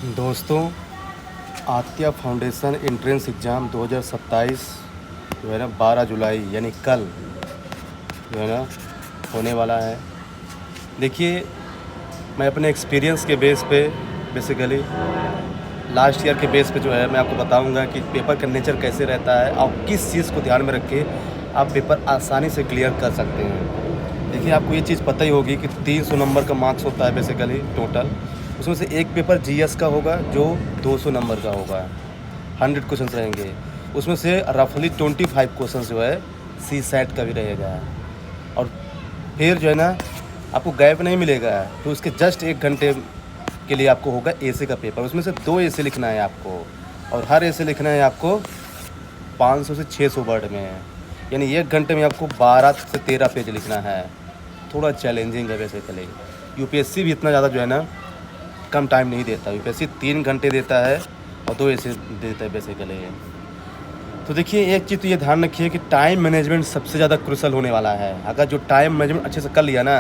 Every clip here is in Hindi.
दोस्तों, आत्या फाउंडेशन एंट्रेंस एग्ज़ाम 2027 जो है ना 12 जुलाई यानी कल जो है ना होने वाला है। देखिए, मैं अपने एक्सपीरियंस के बेस पे बेसिकली लास्ट ईयर के बेस पे जो है मैं आपको बताऊंगा कि पेपर का नेचर कैसे रहता है और किस चीज़ को ध्यान में रख के आप पेपर आसानी से क्लियर कर सकते हैं। देखिए, आपको ये चीज़ पता ही होगी कि 300 नंबर का मार्क्स होता है बेसिकली टोटल। उसमें से एक पेपर जीएस का होगा जो 200 नंबर का होगा। 100 क्वेश्चंस रहेंगे। उसमें से रफली 25 क्वेश्चंस जो है सी सेट का भी रहेगा। और फिर जो है ना आपको गैप नहीं मिलेगा, तो उसके जस्ट 1 घंटे के लिए आपको होगा एसे का पेपर। उसमें से 2 एसे लिखना है आपको, और हर एसे लिखना है आपको 500 से 600 वर्ड में। यानी 1 घंटे में आपको 12 से 13 पेज लिखना है। थोड़ा चैलेंजिंग है बेसिकली। यूपीएससी भी इतना ज़्यादा जो है ना कम टाइम नहीं देता। यूपीएससी 3 घंटे देता है और 2 एसे देता है बेसिकली। तो देखिए, एक चीज़ तो ये ध्यान रखिए कि टाइम मैनेजमेंट सबसे ज़्यादा क्रूशल होने वाला है। अगर जो टाइम मैनेजमेंट अच्छे से कर लिया ना,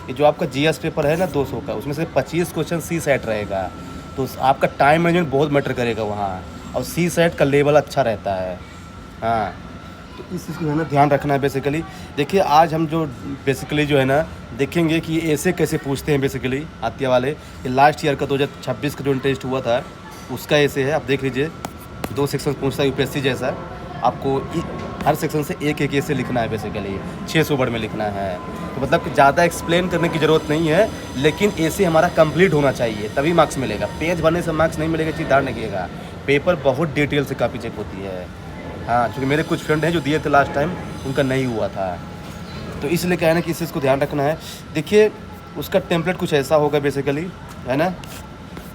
ये जो आपका जीएस पेपर है ना 200 का, उसमें से 25 क्वेश्चन सी सेट रहेगा, तो आपका टाइम मैनेजमेंट बहुत मैटर करेगा वहाँ। और सी सेट का लेवल अच्छा रहता है। हाँ, तो इस चीज़ को है ना ध्यान रखना है बेसिकली। देखिए, आज हम जो बेसिकली जो है ना देखेंगे कि ये ऐसे कैसे पूछते हैं बेसिकली आत्या वाले। ये लास्ट ईयर का 2026 का जो टेस्ट हुआ था उसका ऐसे है, आप देख लीजिए। 2 सेक्शन पूछता है यूपीएससी जैसा। आपको हर सेक्शन से एक एक ऐसे लिखना है बेसिकली। 600 वर्ड में लिखना है। तो मतलब कि ज़्यादा एक्सप्लेन करने की ज़रूरत नहीं है, लेकिन ऐसे हमारा कंप्लीट होना चाहिए तभी मार्क्स मिलेगा। पेज भरने से मार्क्स नहीं मिलेगा, चीज़ ध्यान रखिएगा। पेपर बहुत डिटेल से कापी चेक होती है। हाँ, क्योंकि मेरे कुछ फ्रेंड हैं जो दिए थे लास्ट टाइम, उनका नहीं हुआ था। तो इसलिए क्या है ना कि इस चीज़ को ध्यान रखना है। देखिए, उसका टेम्पलेट कुछ ऐसा होगा बेसिकली, है ना।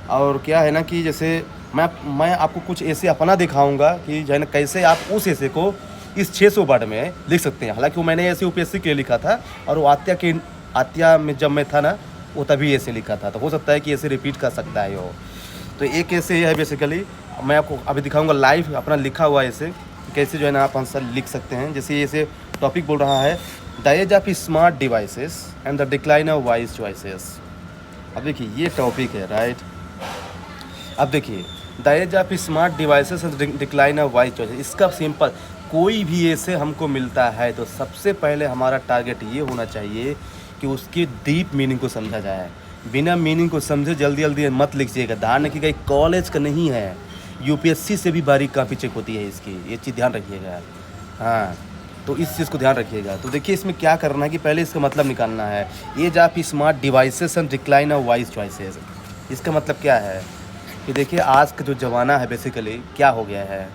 और क्या है ना कि जैसे मैं आपको कुछ ऐसे अपना दिखाऊंगा कि जो है ना कैसे आप उस ऐसे को इस 600 वर्ड में लिख सकते हैं। हालांकि वो मैंने ऐसे यूपीएससी के लिए लिखा था, और वो आत्या में जब मैं था ना वो तभी ऐसे लिखा था। तो हो सकता है कि ऐसे रिपीट कर सकता है वो। तो एक ऐसे है बेसिकली, मैं आपको अभी दिखाऊंगा लाइव अपना लिखा हुआ ऐसे कैसे जो है ना आप आंसर लिख सकते हैं। जैसे ऐसे टॉपिक बोल रहा है, the age of smart devices and the decline of wise choices. अब देखिए, ये टॉपिक है, राइट। अब देखिए, the age of smart devices and decline of wise choices. इसका सिंपल, कोई भी ऐसे हमको मिलता है तो सबसे पहले हमारा टारगेट ये होना चाहिए कि उसकी डीप मीनिंग को समझा जाए। बिना मीनिंग को समझे जल्दी जल्दी मत लिखिएगा। ध्यान रखिएगा, एक कॉलेज का नहीं है, यूपीएससी से भी बारीक काफ़ी चेक होती है इसकी, ये चीज़ ध्यान रखिएगा। हाँ, तो इस चीज़ को ध्यान रखिएगा। तो देखिए, इसमें क्या करना है कि पहले इसका मतलब निकालना है। Age of smart devices and decline of wise choices. इसका मतलब क्या है कि देखिए, आज का जो ज़माना है बेसिकली क्या हो गया है,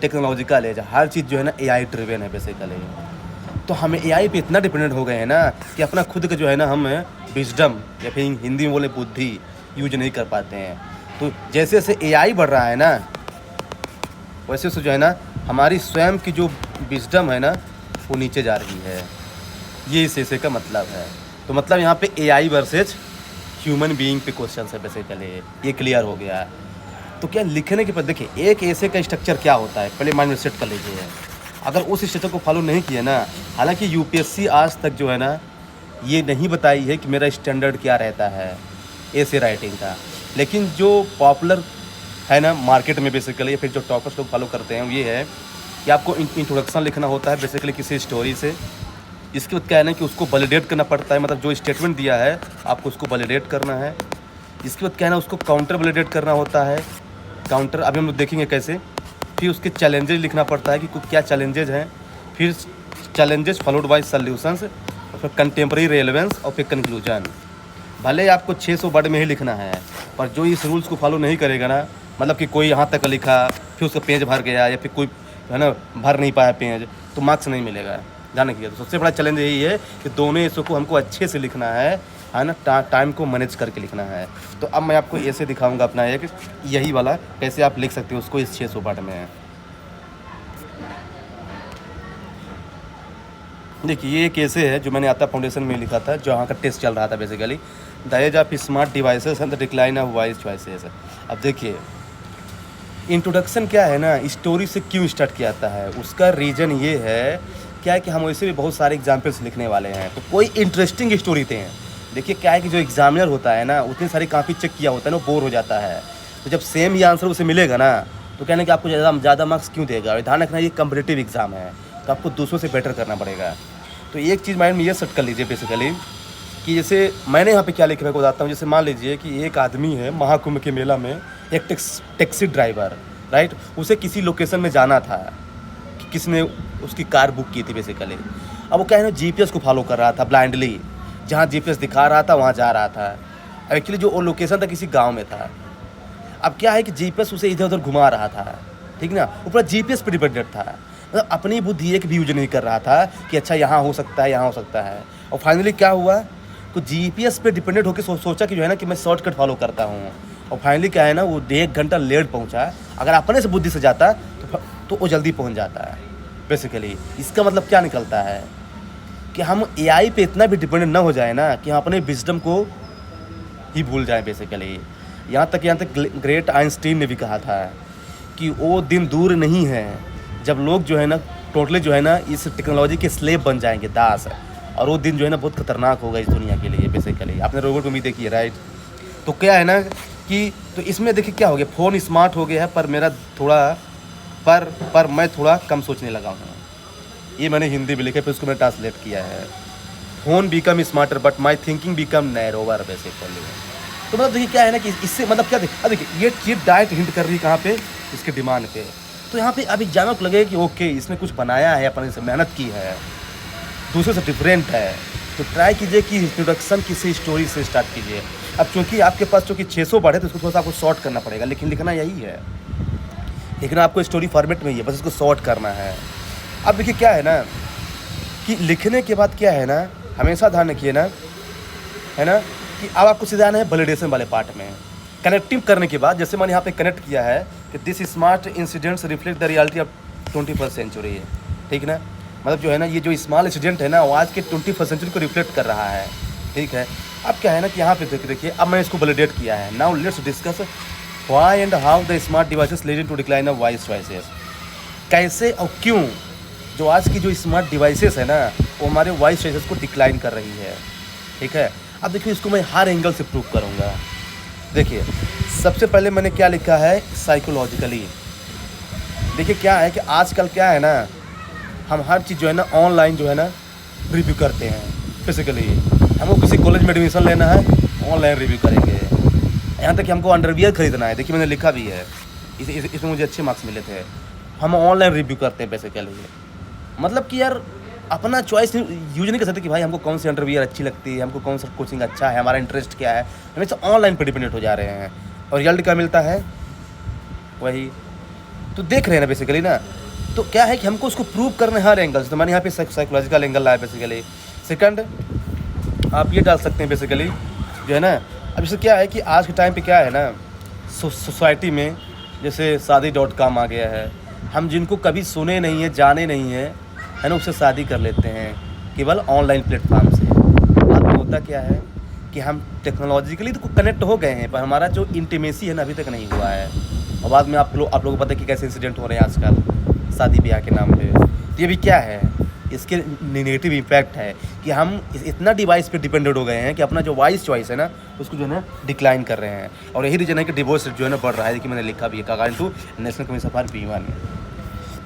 टेक्नोलॉजिकल एज। हर चीज़ जो है ना एआई ड्रिवन है बेसिकली। तो हम एआई पे इतना डिपेंडेंट हो गए हैं ना कि अपना खुद का जो है ना हम विजडम, या फिर हिंदी में बोले बुद्धि, यूज नहीं कर पाते हैं। तो जैसे जैसे एआई बढ़ रहा है ना, वैसे से जो है ना हमारी स्वयं की जो विजडम है ना वो नीचे जा रही है। ये इस ऐसे का मतलब है। तो मतलब यहाँ पे एआई वर्सेज ह्यूमन बीइंग पे क्वेश्चन है बेसिकली, ये क्लियर हो गया। तो क्या लिखने के बाद देखिए, एक ऐसे का स्ट्रक्चर क्या होता है पहले माइंड में सेट कर लीजिए। अगर उस स्ट्रक्चर को फॉलो नहीं किया ना, हालांकि यूपीएससी आज तक जो है ना ये नहीं बताई है कि मेरा स्टैंडर्ड क्या रहता है ऐसे राइटिंग का, लेकिन जो पॉपुलर है ना मार्केट में बेसिकली, फिर जो टॉपर्स लोग फॉलो करते हैं वो ये है कि आपको इंट्रोडक्शन लिखना होता है बेसिकली किसी स्टोरी से। इसके बाद क्या है ना कि उसको वैलिडेट करना पड़ता है, मतलब जो स्टेटमेंट दिया है आपको उसको वैलिडेट करना है। इसके बाद क्या है ना उसको काउंटर वैलिडेट करना होता है। काउंटर अभी हम लोग देखेंगे कैसे। फिर उसके चैलेंजेस लिखना पड़ता है कि क्या चैलेंजेज हैं, फिर चैलेंजेस फॉलोड बाय सॉल्यूशंस, और फिर कंटेम्प्रेरी रेलेवेंस, और फिर कंक्लूजन। भले आपको 600 वर्ड में ही लिखना है, पर जो इस रूल्स को फॉलो नहीं करेगा ना, मतलब कि कोई यहाँ तक लिखा फिर उसका पेज भर गया, या फिर कोई है ना भर नहीं पाया पेज, तो मार्क्स नहीं मिलेगा। ध्यान रखिए। तो सबसे बड़ा चैलेंज यही है कि दोनों ऐसों को हमको अच्छे से लिखना है ना, टाइम को मैनेज करके लिखना है। तो अब मैं आपको ऐसे दिखाऊंगा अपना एक यही वाला कैसे आप लिख सकते हो उसको इस 600 वर्ड में। देखिए, ये एक ऐसे है जो मैंने आत्या फाउंडेशन में लिखा था, जहाँ का टेस्ट चल रहा था basically, the age of smart devices and the decline of wise choices. अब देखिए, इंट्रोडक्शन क्या है ना, स्टोरी से क्यों स्टार्ट किया जाता है, उसका रीज़न ये है क्या है कि हम वैसे भी बहुत सारे एग्जाम्पल्स लिखने वाले हैं, तो कोई इंटरेस्टिंग स्टोरी थे। देखिए क्या है कि जो एग्जामिनर होता है ना, उतनी सारी काफ़ी चेक किया होता है ना, वो बोर हो जाता है। तो जब सेम ही आंसर उसे मिलेगा ना तो कहने कि आपको ज़्यादा मार्क्स क्यों देगा। ध्यान रखना ये कम्पिटिटिव एग्ज़ाम है तो आपको दूसरों से बेटर करना पड़ेगा। तो एक चीज़ माइंड में ये सेट कर लीजिए बेसिकली कि जैसे मैंने यहाँ पे क्या लिखने को बताता हूँ। जैसे मान लीजिए कि एक आदमी है महाकुंभ के मेला में, एक टैक्सी ड्राइवर, राइट, उसे किसी लोकेशन में जाना था कि किसने उसकी कार बुक की थी बेसिकली। अब वो क्या है ना जीपीएस को फॉलो कर रहा था ब्लाइंडली, जहाँ जीपीएस दिखा रहा था वहाँ जा रहा था। एक्चुअली जो वो लोकेशन था किसी गाँव में था। अब क्या है कि जीपीएस उसे इधर उधर घुमा रहा था, ठीक ना, वो पूरा जीपीएस पर डिपेंडेंट था। मतलब अपनी बुद्धि एक भी यूज नहीं कर रहा था कि अच्छा यहाँ हो सकता है, यहाँ हो सकता है। और फाइनली क्या हुआ, तो जीपीएस पे डिपेंडेंट होकर सोचा कि जो है ना कि मैं शॉर्टकट फॉलो करता हूँ। और फाइनली क्या है ना वो 1 घंटा लेट पहुँचा। अगर अपने से बुद्धि से जाता तो वो जल्दी पहुँच जाता है बेसिकली। इसका मतलब क्या निकलता है कि हम एआई पे इतना भी डिपेंडेंट ना हो जाए ना कि हम अपने विजडम को ही भूल जाएं बेसिकली। यहाँ तक ग्रेट आइंस्टीन ने भी कहा था कि वो दिन दूर नहीं है जब लोग जो है ना टोटली जो है ना इस टेक्नोलॉजी के स्लेव बन जाएंगे, दास। और वो दिन जो है ना बहुत खतरनाक होगा इस दुनिया के लिए बेसिकली। आपने रोबोट मूवी देखी है, राइट। तो क्या है ना कि तो इसमें देखिए क्या हो गया, फ़ोन स्मार्ट हो गया है पर मेरा थोड़ा पर मैं थोड़ा कम सोचने लगा हूँ। ये मैंने हिंदी में लिखा है, फिर उसको मैंने ट्रांसलेट किया है। Phone become smarter but my thinking become narrower basically. तो मतलब देखिए क्या है ना कि इससे मतलब क्या देखिए ये डायरेक्ट हिंट कर रही है कहाँ पे, इसके डिमांड पे। तो यहाँ पे अब एग्जाम को लगे कि ओके इसने कुछ बनाया है, अपने से मेहनत की है, दूसरे से डिफरेंट है। तो ट्राई कीजिए कि इंट्रोडक्शन किसी स्टोरी से स्टार्ट कीजिए। अब चूंकि आपके पास चूँकि 600 वर्ड है तो उसको थोड़ा सा आपको शॉर्ट करना पड़ेगा, लेकिन लिखना यही है, लिखना आपको स्टोरी फॉर्मेट में ही है, बस इसको शॉर्ट करना है। अब देखिए क्या है ना कि लिखने के बाद क्या है ना, हमेशा ध्यान रखिए ना, है ना, कि अब आपको सीधा आना है वैलिडेशन वाले पार्ट में। कनेक्टिव करने के बाद जैसे मैंने यहाँ पे कनेक्ट किया है कि this smart incidents reflect the reality of 21st century है, ठीक ना। मतलब जो है ना ये जो स्मॉल इंसिडेंट है ना वो आज के 21st सेंचुरी को रिफ्लेक्ट कर रहा है, ठीक है। अब क्या है ना कि यहाँ पे देखिए अब मैंने इसको वैलिडेट किया है। Now let's discuss why and how the smart devices leading to decline of voice choices. कैसे और क्यों जो आज की जो स्मार्ट डिवाइसेस है ना वो हमारे वॉइस चॉइसेस को डिक्लाइन कर रही है, ठीक है। अब देखिए इसको मैं हर एंगल से प्रूव करूँगा। देखिए सबसे पहले मैंने क्या लिखा है साइकोलॉजिकली। देखिए क्या है कि आजकल क्या है ना हम हर चीज़ जो है ना ऑनलाइन जो है ना रिव्यू करते हैं। बेसिकली हमको किसी कॉलेज में एडमिशन लेना है ऑनलाइन रिव्यू करेंगे, यहाँ तक कि हमको अंडरवियर खरीदना है, देखिए मैंने लिखा भी है, इसमें मुझे अच्छे मार्क्स मिले थे। हम ऑनलाइन रिव्यू करते हैं बेसिकली। मतलब कि यार अपना चॉइस यूज नहीं कर सकते कि भाई हमको कौन सी अंडरवियर अच्छी लगती है, हमको कौन सा कोचिंग अच्छा है, हमारा इंटरेस्ट क्या है। हमेशा ऑनलाइन पर डिपेंडेंट हो जा रहे हैं और रिजल्ट क्या मिलता है वही तो देख रहे हैं ना बेसिकली ना। तो क्या है कि हमको उसको प्रूव करना है हर एंगल से। तो मैंने यहाँ पे साइकोलॉजिकल एंगल लाया बेसिकली। सेकंड आप ये डाल सकते हैं बेसिकली जो है ना, अब इससे क्या है कि आज के टाइम पे क्या है ना सोसाइटी में जैसे शादी.com आ गया है। हम जिनको कभी सुने नहीं है, जाने नहीं है ना, उससे शादी कर लेते हैं केवल ऑनलाइन प्लेटफॉर्म से। बाद में होता क्या है कि हम टेक्नोलॉजिकली तो कनेक्ट हो गए हैं पर हमारा जो इंटीमेसी है ना अभी तक नहीं हुआ है। और बाद में आप लोगों को पता है कि कैसे इंसिडेंट हो रहे हैं आजकल शादी ब्याह के नाम पे। तो ये भी क्या है, इसके नेगेटिव इम्पैक्ट है कि हम इतना डिवाइस पे डिपेंडेंट हो गए हैं कि अपना जो वॉइस चॉइस है ना उसको जो है ना डिक्लाइन कर रहे हैं। और यही रीज़न है कि डिवोर्स जो है ना बढ़ रहा है। देखिए मैंने लिखा भी है according to national commission for women.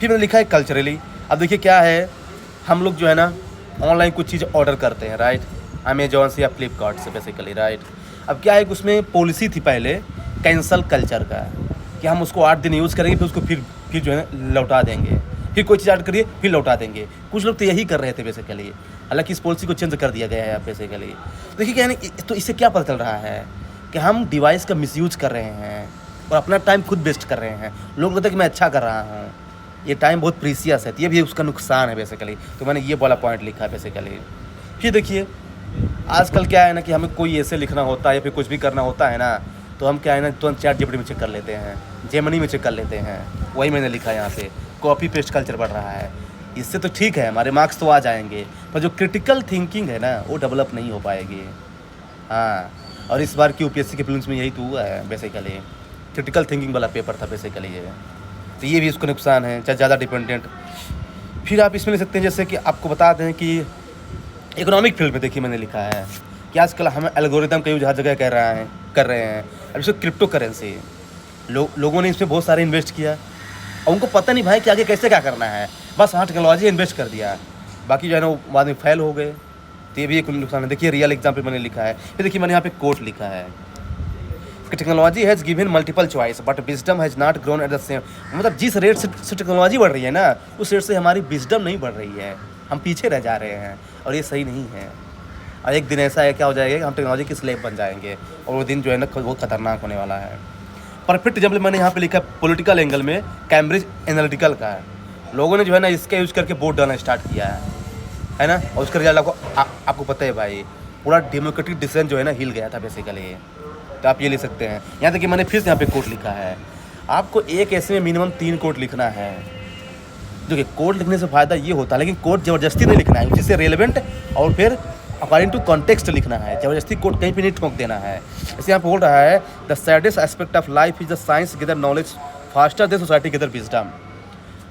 फिर मैंने लिखा है कल्चरली। अब देखिए क्या है, हम लोग जो है ना ऑनलाइन कुछ चीज़ ऑर्डर करते हैं, राइट, अमेजोन से या फ्लिपकार्ट से बेसिकली, राइट। अब क्या है कि उसमें पॉलिसी थी पहले कैंसल कल्चर का कि हम उसको 8 दिन यूज़ करेंगे फिर उसको फिर जो है ना लौटा देंगे, फिर कोई चीज़ ऑर्डर करिए फिर लौटा देंगे। कुछ लोग तो यही कर रहे थे बेसिकली, हालांकि इस पॉलिसी को चेंज कर दिया गया है बेसिकली। देखिए क्या है ना, तो इससे क्या पता चल रहा है कि हम डिवाइस का मिसयूज कर रहे हैं और अपना टाइम खुद वेस्ट कर रहे हैं। लोग लगता है कि मैं अच्छा कर रहा हूँ, ये टाइम बहुत प्रीसियस है, तो ये भी उसका नुकसान है बेसिकली। तो मैंने ये वाला पॉइंट लिखा है बेसिकली। फिर देखिए आजकल क्या है ना कि हमें कोई ऐसे लिखना होता है या फिर कुछ भी करना होता है ना तो हम क्या है ना तुरंत ChatGPT में चेक कर लेते हैं, जेमिनी में चेक कर लेते हैं। वही मैंने लिखा है यहाँ पे, कॉपी पेस्ट कल्चर बढ़ रहा है। इससे तो ठीक है हमारे मार्क्स तो आ जाएंगे पर जो क्रिटिकल थिंकिंग है ना वो डेवलप नहीं हो पाएगी। हाँ, और इस बार की UPSC के प्रीलिम्स में यही तो हुआ है बेसिकली, क्रिटिकल थिंकिंग वाला पेपर था बेसिकली ये। तो ये भी उसका नुकसान है, चाहे ज़्यादा डिपेंडेंट। फिर आप इसमें ले सकते हैं जैसे कि आपको बता दें कि इकोनॉमिक फील्ड में देखिए मैंने लिखा है कि आजकल हम एल्गोरिदम का यूज हर जगह कर रहे हैं। अब इसको क्रिप्टो करेंसी, लोगों ने इसमें बहुत सारे इन्वेस्ट किया और उनको पता नहीं भाई कि आगे कैसे क्या करना है, बस हाँ टेक्नोलॉजी इन्वेस्ट कर दिया, बाकी जो है ना वो बाद में फेल हो गए। तो ये भी एक नुकसान है। देखिए रियल एग्जाम्पल मैंने लिखा है, फिर देखिए मैंने यहाँ पे कोट लिखा है कि technology has given multiple choice but wisdom has not grown at the same. मतलब जिस रेट से टेक्नोलॉजी बढ़ रही है ना, उस रेट से हमारी विजडम नहीं बढ़ रही है, हम पीछे रह जा रहे हैं और ये सही नहीं है। और एक दिन ऐसा है क्या हो जाएगा कि हम टेक्नोलॉजी के स्लेव बन जाएंगे और वो दिन जो है ना बहुत खतरनाक होने वाला है। परफेक्ट एग्जाम्पल मैंने यहाँ पे लिखा है पॉलिटिकल एंगल में कैम्ब्रिज एनालिटिकल का है। लोगों ने जो है ना इसका यूज़ करके वोट डालना स्टार्ट किया है ना, और उसका रिजल्ट आपको पता है भाई, पूरा डेमोक्रेटिक डिसीजन जो है ना हिल गया था बेसिकली। तो आप ये लिख सकते हैं। यहाँ तक कि मैंने फिर से यहाँ पे कोट लिखा है, आपको एक ऐसे में मिनिमम 3 कोट लिखना है। जो कि कोट लिखने से फ़ायदा ये होता है, लेकिन कोट ज़बरदस्ती नहीं लिखना है, उसी से रेलेवेंट और फिर अकॉर्डिंग टू कॉन्टेक्स्ट लिखना है। ज़बरदस्ती कोट कहीं पे नहीं ठोक देना है। इसे यहाँ पे बोल रहा है the saddest aspect of life is the science gather knowledge faster than society gather wisdom.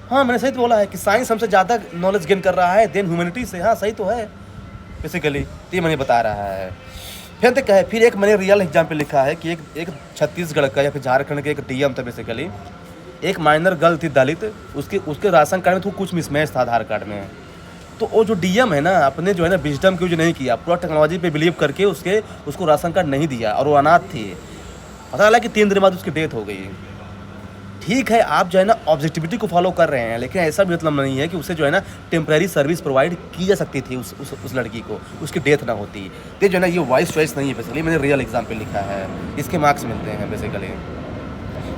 हाँ मैंने सही तो बोला है कि साइंस हमसे ज़्यादा नॉलेज गेन कर रहा है देन ह्यूमैनिटी से। हाँ सही तो है बेसिकली, तो ये मैंने बता रहा है। फिर तक है, फिर एक मैंने रियल एग्जाम्पल लिखा है कि एक छत्तीसगढ़ का या फिर झारखंड के एक डीएम था बेसिकली। एक माइनर गर्ल थी दलित, उसके राशन कार्ड में तो कुछ मिसमैच था आधार कार्ड में। तो वो जो डीएम है ना, अपने जो है ना विजडम की यूज नहीं किया, पूरा टेक्नोलॉजी पे बिलीव करके उसको राशन कार्ड नहीं दिया और वो अनाथ थी। पता चला कि 3 दिन बाद उसकी डेथ हो गई। ठीक है, आप जो है ना ऑब्जेक्टिविटी को फॉलो कर रहे हैं, लेकिन ऐसा भी मतलब नहीं है कि उसे जो है ना टेम्प्रेरी सर्विस प्रोवाइड की जा सकती थी उस लड़की को, उसकी डेथ ना होती। तो जो है ना ये वाइस चॉइस नहीं है बेसिकली, मैंने रियल एग्जाम्पल लिखा है, इसके मार्क्स मिलते हैं बेसिकली।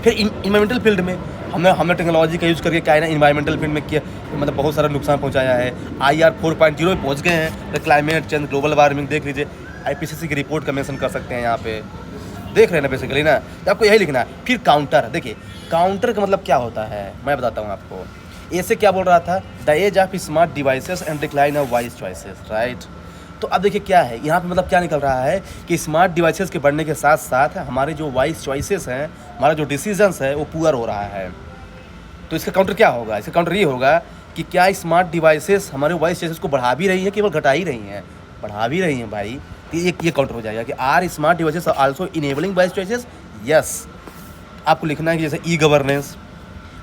फिर इन्वायरमेंटल फील्ड में हमने टेक्नोलॉजी का यूज़ करके क्या है ना इन्वायरमेंटल फील्ड में किया, मतलब बहुत सारा नुकसान पहुंचाया है। IR 4.0 में पहुंच गए हैं। तो क्लाइमेट चेंज, ग्लोबल वार्मिंग देख लीजिए, IPCC की रिपोर्ट का मेंशन कर सकते हैं यहाँ पे, देख रहे हैं ना बेसिकली ना। तो आपको यही लिखना है। फिर काउंटर, देखिए काउंटर का मतलब क्या होता है मैं बताता हूँ आपको। ऐसे क्या बोल रहा था, the age of smart devices and decline of wise choices, right. तो अब देखिए क्या है यहाँ पे, मतलब क्या निकल रहा है कि स्मार्ट डिवाइसेस के बढ़ने के साथ साथ हमारे जो वाइज चॉइसेस हैं, हमारा जो डिसीजंस है वो पुअर हो रहा है। तो इसका काउंटर क्या होगा, इसका काउंटर ये होगा कि क्या स्मार्ट डिवाइसेस हमारे वाइज चॉइसेस को बढ़ा भी रही हैं, केवल घटा ही रही हैं, बढ़ा भी रही हैं भाई। तो ये काउंटर हो जाएगा कि are smart devices also enabling wise choices. Yes, आपको लिखना है कि जैसे ई गवर्नेंस,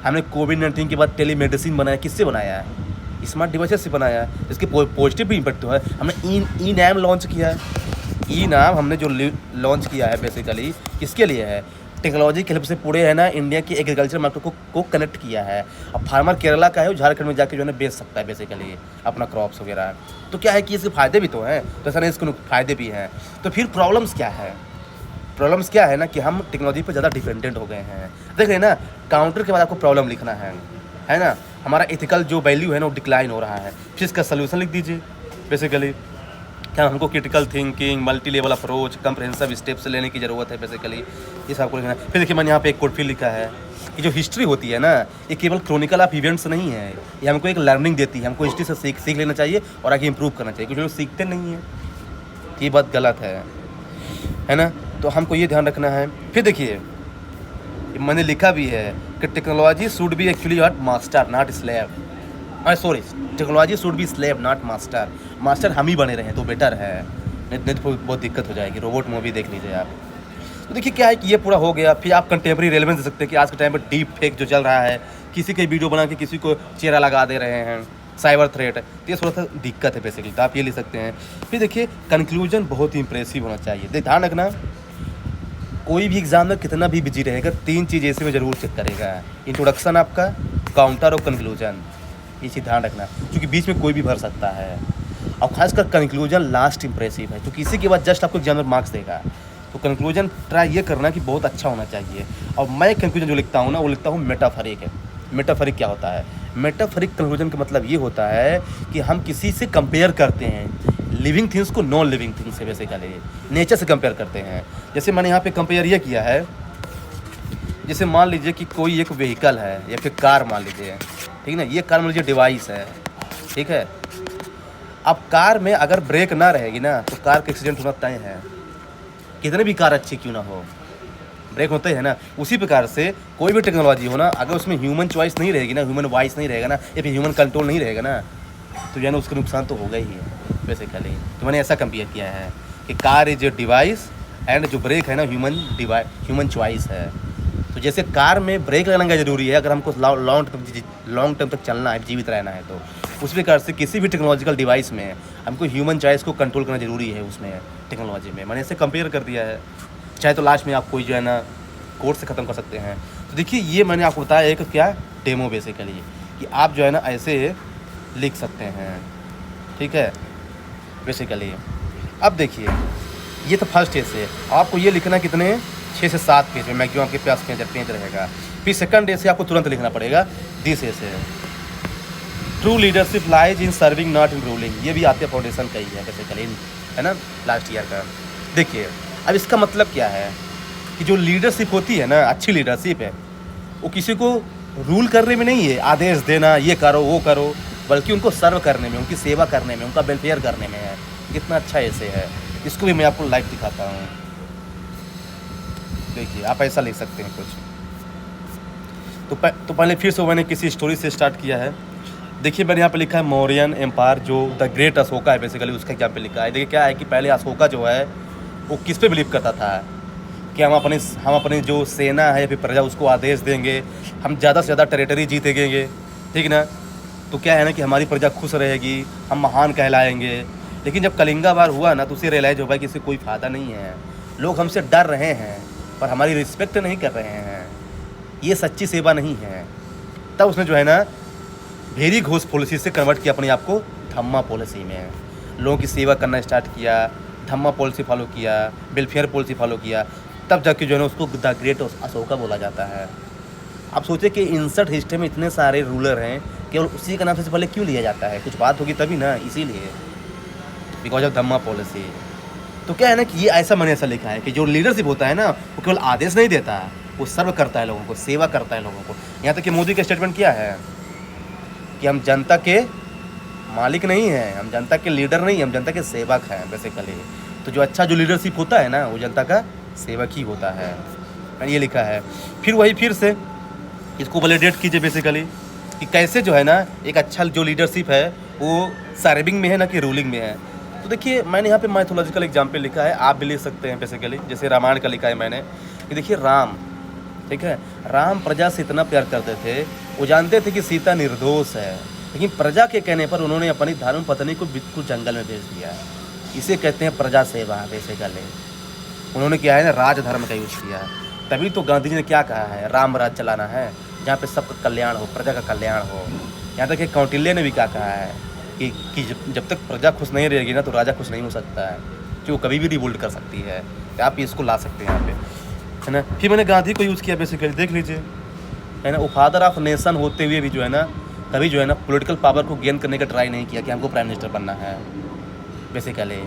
हमने कोविड-19 के बाद टेलीमेडिसिन बनाया, किससे बनाया है, स्मार्ट डिवाइसेस से बनाया है। इसके पॉजिटिव भी इम्पैक्ट तो है। हमने ई नाम लॉन्च किया है, ई नाम हमने जो लॉन्च किया है बेसिकली किसके लिए है, टेक्नोलॉजी की हेल्प से पूरे है ना इंडिया की एग्रीकल्चर मार्केट को कनेक्ट किया है। अब फार्मर केरला का है, वो झारखंड में जाके जो है ना बेच सकता है बेसिकली अपना क्रॉप्स वगैरह। तो क्या है कि इसके फ़ायदे भी तो हैं, तो ऐसा नहीं इसके फ़ायदे भी हैं। तो फिर प्रॉब्लम्स क्या है, प्रॉब्लम्स क्या है ना कि हम टेक्नोलॉजी पर ज़्यादा डिपेंडेंट हो गए हैं। देख रहे हैं ना, काउंटर के बाद आपको प्रॉब्लम लिखना है ना। हमारा एथिकल जो वैल्यू है ना वो डिक्लाइन हो रहा है। फिर इसका सलूशन लिख दीजिए बेसिकली, क्या हमको critical thinking, multi level approach, comprehensive steps लेने की ज़रूरत है बेसिकली, ये सब आपको लिखना है। फिर देखिए मैंने यहाँ पे एक कोड फिर लिखा है कि जो हिस्ट्री होती है ना, ये केवल क्रॉनिकल ऑफ इवेंट्स नहीं है, ये हमको एक लर्निंग देती है। हमको हिस्ट्री से सीख लेना चाहिए और आगे इंप्रूव करना चाहिए। कुछ लोग सीखते नहीं हैं, ये बात गलत है ना। तो हमको ये ध्यान रखना है। फिर देखिए मैंने लिखा भी है कि technology should be actually not master not slave. Sorry, technology should be slave not master. Master हम ही बने रहे तो बेटर है, नहीं तो बहुत दिक्कत हो जाएगी। रोबोट मूवी देख लीजिए आप। तो देखिए क्या है कि ये पूरा हो गया। फिर आप कंटेम्प्रेरी रेलेवेंस दे सकते हैं कि आज के टाइम पर डीप फेक जो चल रहा है, किसी के वीडियो बना के किसी को चेहरा लगा दे रहे हैं, साइबर थ्रेट, तो ये थोड़ा सा दिक्कत है बेसिकली। तो आप ये लिख सकते हैं। फिर देखिए कंक्लूजन बहुत ही इंप्रेसिव होना चाहिए। ध्यान रखना, कोई भी एग्जाम में कितना भी बिजी रहेगा, 3 चीज़ ऐसे में ज़रूर चेक करेगा, इंट्रोडक्शन आपका, काउंटर और कंक्लूजन। ये चीज़ ध्यान रखना, क्योंकि बीच में कोई भी भर सकता है। और खासकर कंक्लूजन लास्ट इंप्रेसिव है, क्योंकि इसी के बाद जस्ट आपको एग्जाम में मार्क्स देगा। तो कंक्लूजन ट्राई ये करना कि बहुत अच्छा होना चाहिए। और मैं कंक्लूजन जो लिखता हूँ ना, वो लिखता हूँ मेटाफरिक है। मेटाफरिक क्या होता है, मेटाफरिक कंक्लूजन का मतलब ये होता है कि हम किसी से कंपेयर करते हैं लिविंग थिंग्स को नॉन लिविंग थिंग्स से, बेसिकली नेचर से कंपेयर करते हैं। जैसे मैंने यहाँ पे कंपेयर ये किया है, जैसे मान लीजिए कि कोई एक व्हीकल है या फिर कार मान लीजिए, ठीक है ना, ये कार मान लीजिए डिवाइस है, ठीक है। अब कार में अगर ब्रेक ना रहेगी ना तो कार का एक्सीडेंट होना तय है, कितने भी कार अच्छी क्यों ना हो, ब्रेक होते हैं ना। उसी प्रकार से कोई भी टेक्नोलॉजी हो ना, अगर उसमें ह्यूमन चॉइस नहीं रहेगी ना, ह्यूमन वॉइस नहीं रहेगा ना, या फिर ह्यूमन कंट्रोल नहीं रहेगा ना, तो जो है ना उसका नुकसान तो होगा ही है बेसिकली। तो मैंने ऐसा कंपेयर किया है कि car is a device and जो ब्रेक है ना ह्यूमन चॉइस है। तो जैसे कार में ब्रेक लगाना ज़रूरी है, अगर हमको लॉन्ग टर्म तक चलना है, जीवित रहना है, तो उस प्रकार से किसी भी टेक्नोलॉजिकल डिवाइस में हमको ह्यूमन चॉइस को कंट्रोल करना ज़रूरी है। उसमें टेक्नोलॉजी में मैंने इसे कंपेयर कर दिया है, चाहे तो लास्ट में आप कोई जो है ना कोड से ख़त्म कर सकते हैं। तो देखिए ये मैंने आपको बताया एक क्या डेमो बेसिकली, कि आप जो है ना ऐसे लिख सकते हैं, ठीक है बेसिकली। अब देखिए ये तो फर्स्ट डे से आपको ये लिखना कितने 6 से 7 पेज में मैक्सिमम आपके पास पेज रहेगा। फिर सेकंड डे से आपको तुरंत लिखना पड़ेगा दिस से true leadership lies in serving not in ruling. ये भी आपके फाउंडेशन का ही है बेसिकली, है ना, लास्ट ईयर का। देखिए अब इसका मतलब क्या है कि जो लीडरशिप होती है ना, अच्छी लीडरशिप है, वो किसी को रूल करने में नहीं है, आदेश देना ये करो वो करो, बल्कि उनको सर्व करने में, उनकी सेवा करने में, उनका वेलफेयर करने में है। कितना अच्छा ऐसे है, इसको भी मैं आपको लाइव दिखाता हूँ। देखिए आप ऐसा लिख सकते हैं कुछ। तो पहले फिर से मैंने किसी स्टोरी से स्टार्ट किया है। देखिए मैंने यहाँ पे लिखा है मौर्यन एम्पायर, जो द ग्रेट अशोका है बेसिकली, उसका एग्जाम्पल लिखा है। देखिए क्या है कि पहले अशोका जो है वो किस पे बिलीव करता था कि हम अपनी जो सेना है या फिर प्रजा, उसको आदेश देंगे, हम ज़्यादा से ज़्यादा टेरिटरी जीतेंगे, ठीक ना, तो क्या है ना कि हमारी प्रजा खुश रहेगी, हम महान कहलाएंगे। लेकिन जब कलिंगा वार हुआ ना, तो उसे रियलाइज़ हुआ कि इससे कोई फ़ायदा नहीं है, लोग हमसे डर रहे हैं पर हमारी रिस्पेक्ट नहीं कर रहे हैं, ये सच्ची सेवा नहीं है। तब उसने जो है ना भेरी घोष पॉलिसी से कन्वर्ट किया अपने आप को धम्मा पॉलिसी में, लोगों की सेवा करना स्टार्ट किया, धम्मा पॉलिसी फॉलो किया, वेलफेयर पॉलिसी फॉलो किया, तब जाके जो है ना उसको द ग्रेट अशोका बोला जाता है। आप सोचिए कि इंसर्ट हिस्ट्री में इतने सारे रूलर हैं, केवल उसी का नाम सबसे पहले क्यों लिया जाता है? कुछ बात होगी तभी ना, इसीलिए बिकॉज ऑफ धम्मा पॉलिसी। तो क्या है ना कि ये ऐसा मैंने ऐसा लिखा है कि जो लीडरशिप होता है ना, वो केवल आदेश नहीं देता है, वो सर्व करता है लोगों को, सेवा करता है लोगों को। यहाँ तक कि मोदी का स्टेटमेंट क्या है कि हम जनता के मालिक नहीं हैं, हम जनता के लीडर नहीं, हम जनता के सेवक हैं बेसिकली। तो जो अच्छा जो लीडरशिप होता है ना, वो जनता का सेवक ही होता है, मैंने ये लिखा है। फिर से इसको वैलिडेट कीजिए बेसिकली कि कैसे जो है ना एक अच्छा जो लीडरशिप है वो सर्विंग में है ना कि रूलिंग में है। तो देखिए मैंने यहाँ पे माइथोलॉजिकल एग्जाम्पल लिखा है, आप भी लिख सकते हैं बेसिकली। जैसे रामायण का लिखा है मैंने कि देखिए राम, ठीक है, राम प्रजा से इतना प्यार करते थे, वो जानते थे कि सीता निर्दोष है, लेकिन प्रजा के कहने पर उन्होंने अपनी धर्म पत्नी को बिल्कुल जंगल में भेज दिया। इसे कहते हैं प्रजा सेवा बेसिकली। उन्होंने क्या है ना राजधर्म का यूज़ किया। तभी तो गांधी जी ने क्या कहा है, राम राज चलाना है जहाँ पे सबका कल्याण हो, प्रजा का कल्याण हो। यहाँ तक कि कौटिल्य ने भी क्या कहा है कि जब तक प्रजा खुश नहीं रहेगी ना, तो राजा खुश नहीं हो सकता है, कि वो कभी भी रिवोल्ट कर सकती है। तो आप इसको ला सकते हैं यहाँ पे, है ना। फिर मैंने गांधी को यूज़ किया बेसिकली, देख लीजिए, है ना। वो फादर ऑफ नेशन होते हुए भी जो है ना कभी जो है ना पॉलिटिकल पावर को गेन करने का ट्राई नहीं किया कि हमको प्राइम मिनिस्टर बनना है बेसिकली।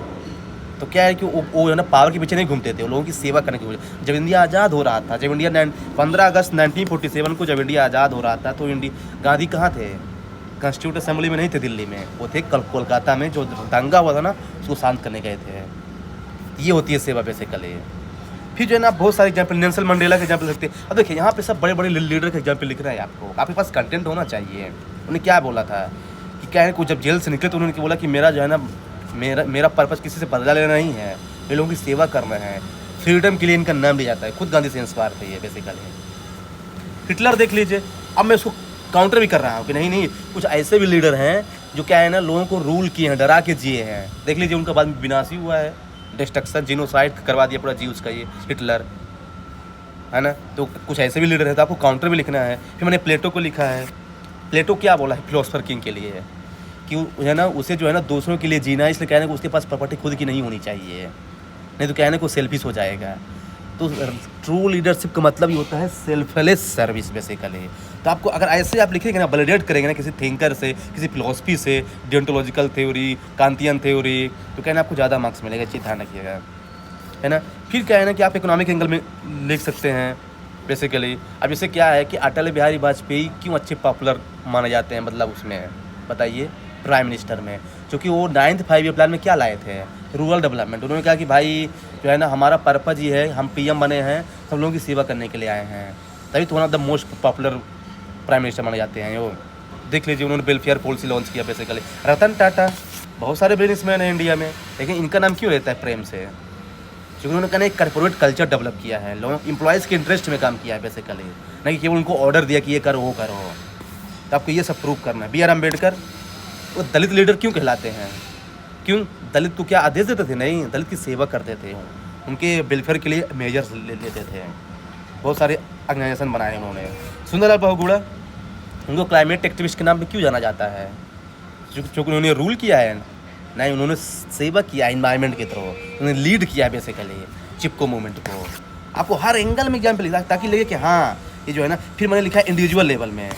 तो क्या है कि वो है ना पावर के पीछे नहीं घूमते थे, वो लोगों की सेवा करने की वजह। जब इंडिया आज़ाद हो रहा था, जब इंडिया 15 अगस्त 1947 को जब इंडिया आज़ाद हो रहा था, तो गांधी कहाँ थे? कॉन्स्टिट्यूट असेंबली में नहीं थे दिल्ली में, वो थे कोलकाता में, जो दंगा हुआ था ना उसको शांत करने गए थे। ये होती है सेवा बेसिकली। फिर जो है ना बहुत सारे एग्जाम्पल, नेल्सन मंडेला के एग्जाम्पल सकते हैं। अब देखिए यहाँ पे सब बड़े बड़े लीडर के एग्जाम्पल लिख रहे हैं आपको, आपके पास कंटेंट होना चाहिए। उन्होंने क्या बोला था कि क्या है को जब जेल से निकले तो उन्होंने बोला कि मेरा जो है ना मेरा पर्पस किसी से बदला लेना नहीं है, ये लोगों की सेवा करना है, फ्रीडम के लिए इनका नाम लिया जाता है। खुद गांधी से इंस्पायर थे ये बेसिकली। हिटलर देख लीजिए, अब मैं उसको काउंटर भी कर रहा हूँ कि नहीं कुछ ऐसे भी लीडर हैं जो क्या है ना लोगों को रूल किए हैं, डरा के जिए हैं। देख लीजिए उनका बाद में विनाश ही हुआ है, डिस्ट्रक्शन जीनोसाइड करवा दिया पूरा जीव उसका, ये हिटलर, है ना। तो कुछ ऐसे भी लीडर है, तो आपको काउंटर भी लिखना है। फिर मैंने प्लेटो को लिखा है। प्लेटो क्या बोला है फिलोसफर किंग के लिए, कि है ना उसे जो है ना दूसरों के लिए जीना है, इसलिए कहने को उसके पास प्रॉपर्टी खुद की नहीं होनी चाहिए, नहीं तो कहने को सेल्फिश हो जाएगा। तो ट्रू लीडरशिप का मतलब ही होता है सेल्फलेस सर्विस बेसिकली। तो आपको अगर ऐसे आप लिखेंगे ना, वैलिडेट करेंगे ना किसी थिंकर से, किसी फिलोसफी से, डियोंटोलॉजिकल थ्योरी, कांतियन थ्योरी, तो कहना आपको ज़्यादा मार्क्स मिलेगा, चीज़ ध्यान रखिएगा, है ना। फिर क्या है ना कि आप इकोनॉमिक एंगल में लिख सकते हैं बेसिकली। अब जैसे क्या है कि अटल बिहारी वाजपेयी क्यों अच्छे पॉपुलर माने जाते हैं, मतलब उसमें बताइए प्राइम मिनिस्टर में, क्योंकि वो 9th 5-year प्लान में क्या लाए थे, रूरल डेवलपमेंट। उन्होंने कहा कि भाई जो है ना हमारा पर्पज़ ये है, हम पीएम बने हैं, सब लोगों की सेवा करने के लिए आए हैं, तभी तो one of the most popular prime minister माने जाते हैं। वो देख लीजिए, उन्होंने वेलफेयर पॉलिसी लॉन्च किया बेसिकली। रतन टाटा, बहुत सारे बिजनेसमैन हैं इंडिया में, लेकिन इनका नाम क्यों रहता है प्रेम से, क्योंकि उन्होंने कहना एक कॉर्पोरेट कल्चर डेवलप किया है, लोगों एम्प्लॉयज़ के इंटरेस्ट में काम किया है बेसिकली, नहीं कि केवल उनको ऑर्डर दिया कि ये करो वो करो। तो आपको ये सब प्रूव करना है। बी आर अम्बेडकर वो दलित लीडर क्यों कहलाते हैं? क्यों? दलित को क्या आदेश देते थे? नहीं, दलित की सेवा करते थे, उनके वेलफेयर के लिए मेजर्स लेते थे। बहुत सारे ऑर्गेनाइजेशन बनाए उन्होंने। सुंदरलाल बहुगुणा उनको क्लाइमेट एक्टिविस्ट के नाम पे क्यों जाना जाता है? क्योंकि उन्होंने रूल किया है? नहीं, उन्होंने सेवा किया एनवायरनमेंट के थ्रू, उन्होंने लीड किया है बेसिकली चिपको मूवमेंट को। आपको हर एंगल में एग्जाम्पल लिखा ताकि लगे कि हाँ ये जो है ना। फिर मैंने लिखा है इंडिविजुअल लेवल में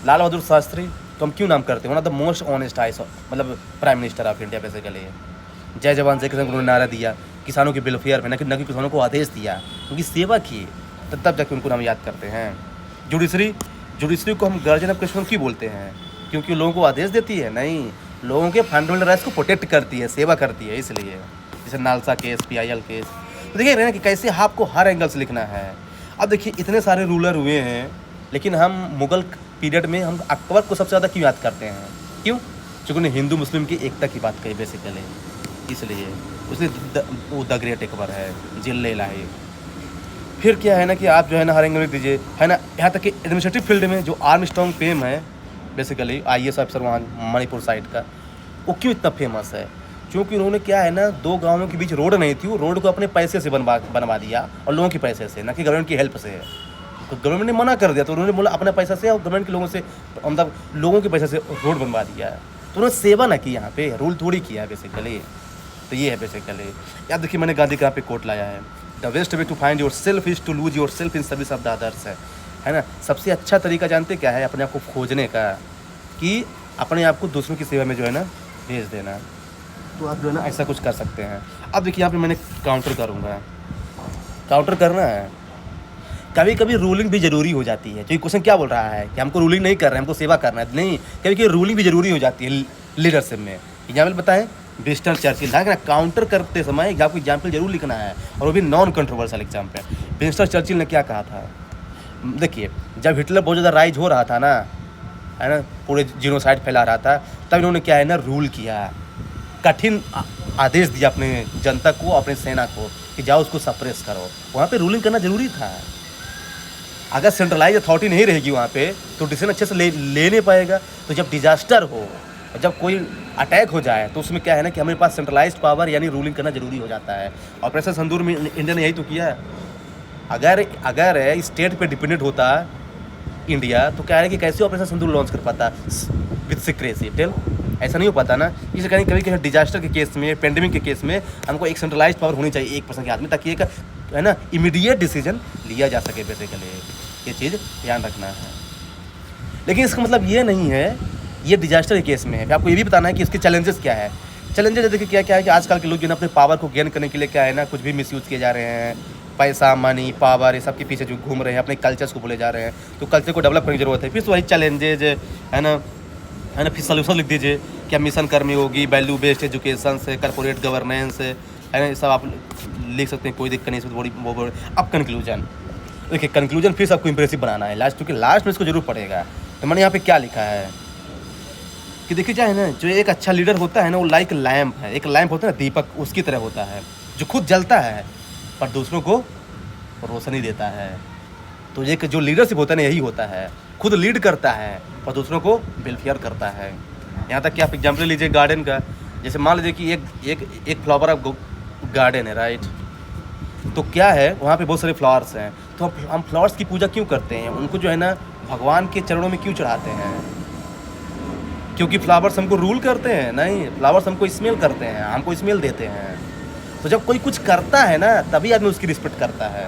लाल बहादुर शास्त्री, तो हम क्यों नाम करते हैं, one of the most honest I मतलब prime minister of India basically. जय जवान जय किसान उन्होंने नारा दिया किसानों के वेलफेयर में, न कि किसानों को आदेश दिया, उनकी सेवा की, तब जाके उनको नाम याद करते हैं। जुडिशरी को हम गार्जियन ऑफ कॉन्स्टिट्यूशन क्यों बोलते हैं? क्योंकि लोगों को आदेश देती है? नहीं, लोगों के फंडामेंटल राइट्स को प्रोटेक्ट करती है, सेवा करती है, इसलिए। जैसे नालसा केस, PIL केस। तो देखिए ना कि कैसे आपको हर एंगल से लिखना है। अब देखिए इतने सारे रूलर हुए हैं, लेकिन हम मुगल पीरियड में हम अकबर को सबसे ज़्यादा क्यों याद करते हैं? क्यों? क्योंकि उन्हें हिंदू मुस्लिम की एकता की बात कही बेसिकली, इसलिए वो द ग्रेट अकबर है, जिले लाए। फिर क्या है ना कि आप जो है ना हर एंगल में दीजिए, है ना। यहाँ तक कि एडमिनिस्ट्रेटिव फील्ड में जो आर्मस्ट्रांग फेम है बेसिकली, IAS ऑफिसर वहाँ मणिपुर साइड का, वो क्यों इतना फेमस है? क्योंकि उन्होंने क्या है ना, दो गाँवों के बीच रोड नहीं थी, वो रोड को अपने पैसे से बनवा दिया, और लोगों के पैसे से, ना कि गवर्नमेंट की हेल्प से। तो गवर्नमेंट ने मना कर दिया, तो उन्होंने बोला अपने पैसा से और गवर्नमेंट के लोगों से, मतलब लोगों के पैसे से रोड बनवा दिया। तो उन्होंने सेवा ना की, यहाँ पे रूल थोड़ी किया है बेसिकली। तो ये है बेसिकली। याद देखिए मैंने गांधी का यहाँ पे कोट लाया है, the best way to find yourself is to lose yourself in service of the others, है ना। सबसे अच्छा तरीका जानते क्या है? अपने आप को खोजने का, कि अपने आप को दूसरों की सेवा में जो है ना भेज देना। तो आप जो है ना ऐसा कुछ कर सकते हैं। अब देखिए यहाँ पे मैंने काउंटर करूँगा, काउंटर करना है। कभी कभी रूलिंग भी ज़रूरी हो जाती है। क्योंकि क्वेश्चन क्या बोल रहा है कि हमको रूलिंग नहीं कर रहे हैं, हमको सेवा करना है। नहीं, कभी कभी रूलिंग भी ज़रूरी हो जाती है लीडरशिप में। एग्जाम्पल बताएं, विंस्टन चर्चिल। ध्यान रखना, काउंटर करते समय आपको एग्जाम्पल जरूर लिखना है, और वो भी non controversial example. Winston Churchill ने क्या कहा था? देखिए, जब हिटलर बहुत ज़्यादा राइज हो रहा था ना, है ना, पूरे जीनोसाइड फैला रहा था, तब इन्होंने क्या है ना रूल किया, कठिन आदेश दिया अपने जनता को, अपने सेना को, कि जाओ उसको सप्रेस करो। वहाँ पे रूलिंग करना जरूरी था। अगर सेंट्रलाइज अथॉरिटी नहीं रहेगी वहाँ पे, तो डिसीजन अच्छे से ले नहीं पाएगा। तो जब डिजास्टर हो, जब कोई अटैक हो जाए, तो उसमें क्या है ना कि हमारे पास सेंट्रलाइज्ड पावर यानी रूलिंग करना जरूरी हो जाता है। ऑपरेशन सिंदूर में इंडिया ने यही तो किया है। अगर स्टेट पे डिपेंडेंट होता इंडिया, तो क्या है कि कैसे ऑपरेशन सिंदूर लॉन्च कर पाता विद सीक्रेसी? टेल, ऐसा नहीं हो पाता ना। इसे कहीं कभी कहीं डिजास्टर के केस में, पेंडेमिक के केस में हमको एक सेंट्रलाइज्ड पावर होनी चाहिए 1% के हाथ में, ताकि एक है ना इमीडिएट डिसीजन लिया जा सके बेसिकली। ये चीज़ ध्यान रखना है। लेकिन इसका मतलब ये नहीं है ये डिजास्टर के केस में है। आपको ये भी बताना है कि इसके चैलेंजेस क्या है। चैलेंजेस देखिए क्या क्या है कि आजकल के लोग जो है अपने पावर को गेन करने के लिए क्या है ना कुछ भी मिसयूज़ किए जा रहे हैं। पैसा, मनी, पावर, ये सब के पीछे जो घूम रहे हैं, अपने कल्चर्स को भूले जा रहे हैं। तो कल्चर को डेवलप करने की जरूरत है। फिर वही चैलेंजेज है ना, फिर सोल्यूशन लिख दीजिए। क्या मिशन कर्मी होगी, वैल्यू बेस्ड एजुकेशन से, कॉर्पोरेट गवर्नेंस है ना, ये सब आप लिख सकते हैं, कोई दिक्कत नहीं। बड़ी अब कंक्लूजन देखिए, कंक्लूजन फिर आपको इंप्रेसिव बनाना है लास्ट, क्योंकि लास्ट में इसको जरूर पड़ेगा। तो मैंने यहाँ पे क्या लिखा है कि देखिए क्या है ना, जो एक अच्छा लीडर होता है ना, वो लाइक लैम्प है। एक लैम्प होता है ना, दीपक, उसकी तरह होता है, जो खुद जलता है पर दूसरों को रोशनी देता है। तो एक जो लीडरशिप होता है ना, यही होता है, खुद लीड करता है और दूसरों को वेलफेयर करता है। यहाँ तक कि आप एग्जाम्पल लीजिए गार्डन का। जैसे मान लीजिए कि एक फ्लावर ऑफ गार्डन है, राइट। तो क्या है, वहाँ पे बहुत सारे फ्लावर्स हैं। तो हम फ्लावर्स की पूजा क्यों करते हैं? उनको जो है ना भगवान के चरणों में क्यों चढ़ाते हैं? क्योंकि फ्लावर्स हमको रूल करते हैं? नहीं, फ्लावर्स हमको स्मेल करते हैं, हमको स्मेल देते हैं। तो जब कोई कुछ करता है ना, तभी आदमी उसकी रिस्पेक्ट करता है,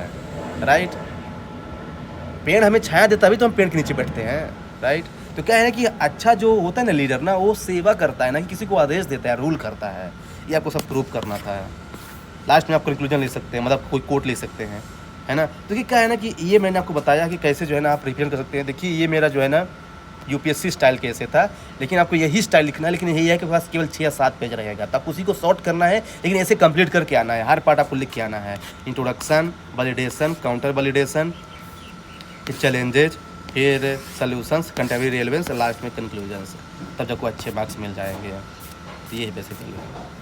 राइट। पेड़ हमें छाया देता, तभी तो हम पेड़ के नीचे बैठते हैं, राइट। तो क्या है ना कि अच्छा जो होता है ना लीडर ना, वो सेवा करता है ना, कि किसी को आदेश देता है, रूल करता है। ये आपको सब प्रूव करना था। लास्ट में आप कंक्लूजन ले सकते हैं, मतलब कोई कोट ले सकते हैं, है ना। तो क्या है ना कि ये मैंने आपको बताया कि कैसे जो है ना आप रिप्रेजेंट कर सकते हैं। देखिए ये मेरा जो है ना UPSC स्टाइल के ऐसे था, लेकिन आपको यही स्टाइल लिखना है। लेकिन यही है कि पास केवल 6 या 7 पेज रहेगा, तो आप उसी को शॉर्ट करना है, लेकिन ऐसे कंप्लीट करके आना है। हर पार्ट आपको लिख के आना है। Introduction, validation, counter validation, challenges, फिर सॉल्यूशंस, कंटेम्परेरी रेलेवेंस, लास्ट में कंक्लूजन्स। तब जाको अच्छे मार्क्स मिल जाएंगे। तो ये बेसिकली है।